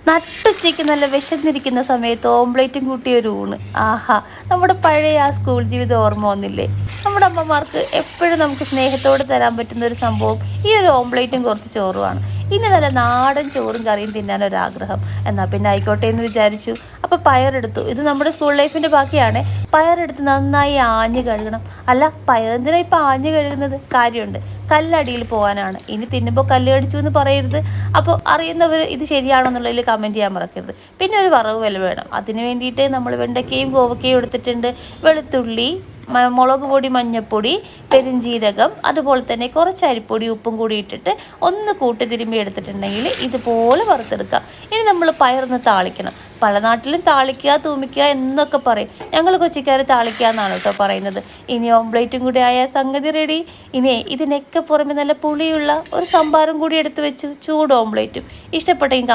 നട്ടുച്ചയ്ക്ക് നല്ല വിശന്നിരിക്കുന്ന സമയത്ത് ഓംപ്ലേറ്റും കൂട്ടിയ ഒരു ഊണ്. ആഹാ, നമ്മുടെ പഴയ ആ സ്കൂൾ ജീവിതം ഓർമ്മ വന്നില്ലേ? നമ്മുടെ അമ്മമാർക്ക് എപ്പോഴും നമുക്ക് സ്നേഹത്തോടെ തരാൻ പറ്റുന്ന ഒരു സംഭവം ഈ ഒരു ഓംപ്ലേറ്റും കുറച്ച് ചോറുമാണ്. ഇനി നല്ല നാടൻ ചോറും കറിയും തിന്നാനൊരാഗ്രഹം. എന്നാൽ പിന്നെ ആയിക്കോട്ടെ എന്ന് വിചാരിച്ചു. അപ്പോൾ പയറെടുത്തു. ഇത് നമ്മുടെ സ്കൂൾ ലൈഫിൻ്റെ ബാക്കിയാണ്. പയറെടുത്ത് നന്നായി ആഞ്ഞ് കഴുകണം. അല്ല, പയറെന്തിനാ ഇപ്പം ആഞ്ഞ് കഴുകുന്നത്? കാര്യമുണ്ട്. കല്ലടിയിൽ പോകാനാണ്. ഇനി തിന്നുമ്പോൾ കല്ല് കടിച്ചു എന്ന് പറയരുത്. അപ്പോൾ അറിയുന്നവർ ഇത് ശരിയാണോ എന്നുള്ളതിൽ കമൻറ്റ് ചെയ്യാൻ മറക്കരുത്. പിന്നെ ഒരു വറവ് വില വേണം. അതിന് വേണ്ടിയിട്ട് നമ്മൾ വെണ്ടയ്ക്കയും കോവക്കയും എടുത്തിട്ടുണ്ട്. വെളുത്തുള്ളി, മുളക് പൊടി, മഞ്ഞൾപ്പൊടി, പെരുംജീരകം, അതുപോലെ തന്നെ കുറച്ച് അരിപ്പൊടി, ഉപ്പും കൂടി ഇട്ടിട്ട് ഒന്ന് കൂട്ടി തിരുമ്പി എടുത്തിട്ടുണ്ടെങ്കിൽ ഇതുപോലെ വറുത്തെടുക്കാം. ഇനി നമ്മൾ പയറൊന്ന് താളിക്കണം. പല നാട്ടിലും താളിക്കുക, തൂമിക്കുക എന്നൊക്കെ പറയും. ഞങ്ങൾ കൊച്ചിക്കാർ താളിക്കുക എന്നാണ് കേട്ടോ പറയുന്നത്. ഇനി ഓംപ്ലേറ്റും കൂടി ആയ സംഗതി റെഡി. ഇനി ഇതിനൊക്കെ പുറമെ നല്ല പുളിയുള്ള ഒരു സംഭാരം കൂടി എടുത്തു വെച്ചു. ചൂട് ഓംപ്ലേറ്റും. ഇഷ്ടപ്പെട്ടെങ്കിൽ